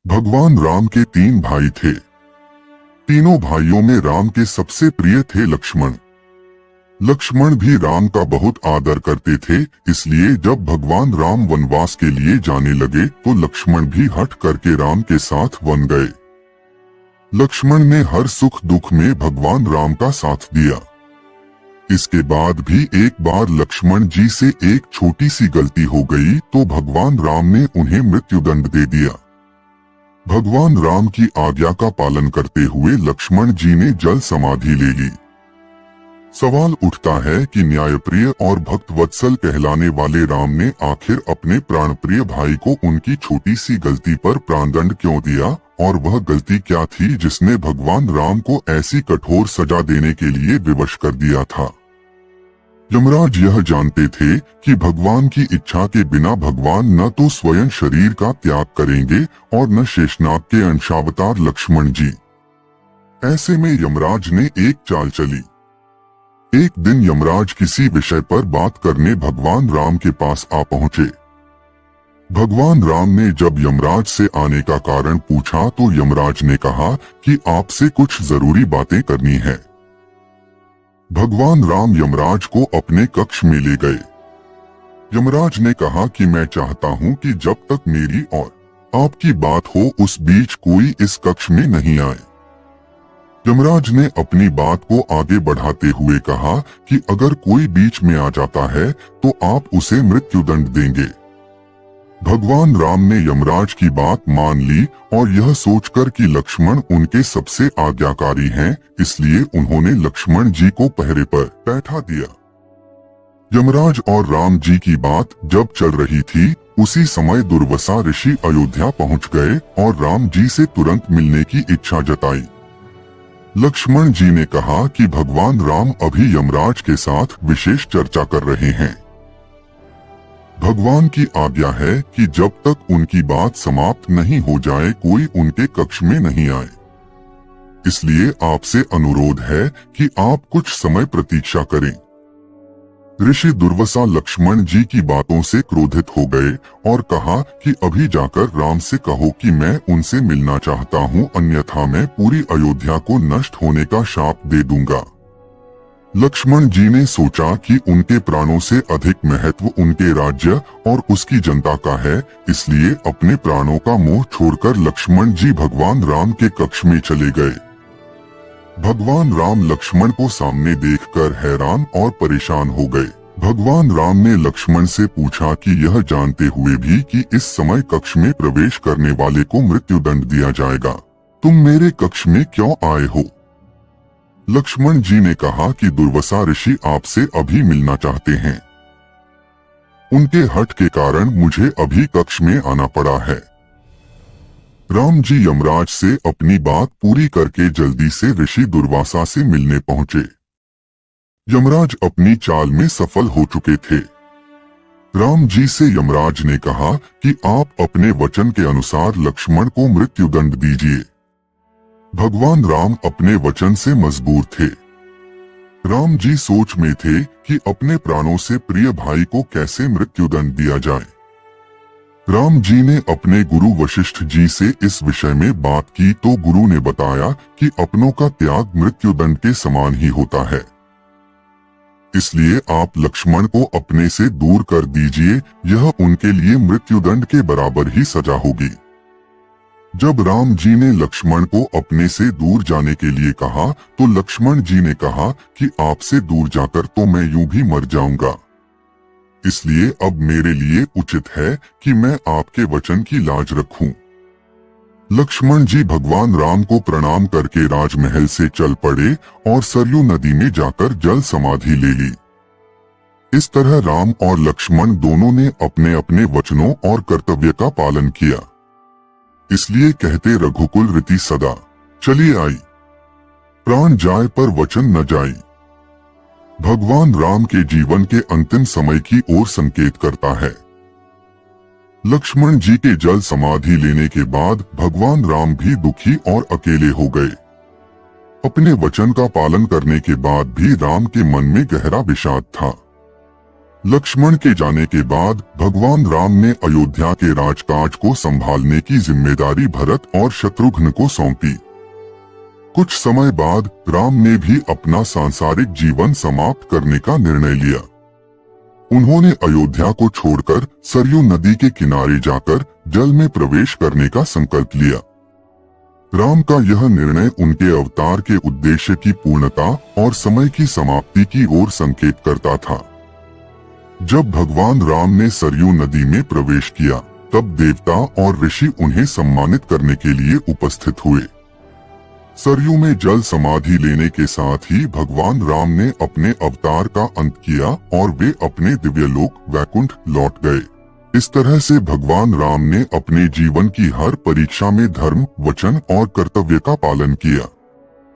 भगवान राम के 3 भाई थे। तीनों भाइयों में राम के सबसे प्रिय थे लक्ष्मण। लक्ष्मण भी राम का बहुत आदर करते थे, इसलिए जब भगवान राम वनवास के लिए जाने लगे तो लक्ष्मण भी हट करके राम के साथ वन गए। लक्ष्मण ने हर सुख दुख में भगवान राम का साथ दिया। इसके बाद भी एक बार लक्ष्मण जी से एक छोटी सी गलती हो गई तो भगवान राम ने उन्हें मृत्युदंड दे दिया। भगवान राम की आज्ञा का पालन करते हुए लक्ष्मण जी ने जल समाधि ले ली। सवाल उठता है कि न्यायप्रिय और भक्त वत्सल कहलाने वाले राम ने आखिर अपने प्राणप्रिय भाई को उनकी छोटी सी गलती पर प्राणदंड क्यों दिया, और वह गलती क्या थी जिसने भगवान राम को ऐसी कठोर सजा देने के लिए विवश कर दिया था। यमराज यह जानते थे कि भगवान की इच्छा के बिना भगवान न तो स्वयं शरीर का त्याग करेंगे और न शेषनाग के अंशावतार लक्ष्मण जी। ऐसे में यमराज ने एक चाल चली। एक दिन यमराज किसी विषय पर बात करने भगवान राम के पास आ पहुंचे। भगवान राम ने जब यमराज से आने का कारण पूछा तो यमराज ने कहा कि आपसे कुछ जरूरी बातें करनी है। भगवान राम यमराज को अपने कक्ष में ले गए। यमराज ने कहा कि मैं चाहता हूं कि जब तक मेरी और आपकी बात हो उस बीच कोई इस कक्ष में नहीं आए। यमराज ने अपनी बात को आगे बढ़ाते हुए कहा कि अगर कोई बीच में आ जाता है तो आप उसे मृत्युदंड देंगे। भगवान राम ने यमराज की बात मान ली और यह सोचकर कि लक्ष्मण उनके सबसे आज्ञाकारी हैं, इसलिए उन्होंने लक्ष्मण जी को पहरे पर बैठा दिया। यमराज और राम जी की बात जब चल रही थी उसी समय दुर्वासा ऋषि अयोध्या पहुंच गए और राम जी से तुरंत मिलने की इच्छा जताई। लक्ष्मण जी ने कहा कि भगवान राम अभी यमराज के साथ विशेष चर्चा कर रहे हैं। भगवान की आज्ञा है कि जब तक उनकी बात समाप्त नहीं हो जाए कोई उनके कक्ष में नहीं आए। इसलिए आपसे अनुरोध है कि आप कुछ समय प्रतीक्षा करें। ऋषि दुर्वासा लक्ष्मण जी की बातों से क्रोधित हो गए और कहा कि अभी जाकर राम से कहो कि मैं उनसे मिलना चाहता हूँ, अन्यथा मैं पूरी अयोध्या को नष्ट होने का शाप दे दूंगा। लक्ष्मण जी ने सोचा कि उनके प्राणों से अधिक महत्व उनके राज्य और उसकी जनता का है, इसलिए अपने प्राणों का मोह छोड़कर लक्ष्मण जी भगवान राम के कक्ष में चले गए। भगवान राम लक्ष्मण को सामने देखकर हैरान और परेशान हो गए। भगवान राम ने लक्ष्मण से पूछा कि यह जानते हुए भी कि इस समय कक्ष में प्रवेश करने वाले को मृत्युदंड दिया जाएगा, तुम मेरे कक्ष में क्यों आए हो? लक्ष्मण जी ने कहा कि दुर्वासा ऋषि आपसे अभी मिलना चाहते हैं। उनके हठ के कारण मुझे अभी कक्ष में आना पड़ा है। राम जी यमराज से अपनी बात पूरी करके जल्दी से ऋषि दुर्वासा से मिलने पहुंचे। यमराज अपनी चाल में सफल हो चुके थे। राम जी से यमराज ने कहा कि आप अपने वचन के अनुसार लक्ष्मण को मृत्युदंड दीजिए। भगवान राम अपने वचन से मजबूर थे। राम जी सोच में थे कि अपने प्राणों से प्रिय भाई को कैसे मृत्युदंड दिया जाए। राम जी ने अपने गुरु वशिष्ठ जी से इस विषय में बात की तो गुरु ने बताया कि अपनों का त्याग मृत्युदंड के समान ही होता है, इसलिए आप लक्ष्मण को अपने से दूर कर दीजिए, यह उनके लिए मृत्युदंड के बराबर ही सजा होगी। जब राम जी ने लक्ष्मण को अपने से दूर जाने के लिए कहा तो लक्ष्मण जी ने कहा कि आपसे दूर जाकर तो मैं यूं भी मर जाऊंगा, इसलिए अब मेरे लिए उचित है कि मैं आपके वचन की लाज रखूं। लक्ष्मण जी भगवान राम को प्रणाम करके राजमहल से चल पड़े और सरयू नदी में जाकर जल समाधि ले ली। इस तरह राम और लक्ष्मण दोनों ने अपने अपने वचनों और कर्तव्य का पालन किया। इसलिए कहते रघुकुल रीति सदा चली आई, प्राण जाए पर वचन न जाई। भगवान राम के जीवन के अंतिम समय की ओर संकेत करता है। लक्ष्मण जी के जल समाधि लेने के बाद भगवान राम भी दुखी और अकेले हो गए। अपने वचन का पालन करने के बाद भी राम के मन में गहरा विषाद था। लक्ष्मण के जाने के बाद भगवान राम ने अयोध्या के राजकाज को संभालने की जिम्मेदारी भरत और शत्रुघ्न को सौंपी। कुछ समय बाद राम ने भी अपना सांसारिक जीवन समाप्त करने का निर्णय लिया। उन्होंने अयोध्या को छोड़कर सरयू नदी के किनारे जाकर जल में प्रवेश करने का संकल्प लिया। राम का यह निर्णय उनके अवतार के उद्देश्य की पूर्णता और समय की समाप्ति की ओर संकेत करता था। जब भगवान राम ने सरयू नदी में प्रवेश किया, तब देवता और ऋषि उन्हें सम्मानित करने के लिए उपस्थित हुए। सरयू में जल समाधि लेने के साथ ही भगवान राम ने अपने अवतार का अंत किया और वे अपने दिव्यलोक वैकुंठ लौट गए। इस तरह से भगवान राम ने अपने जीवन की हर परीक्षा में धर्म, वचन और कर्तव्य का पालन किया।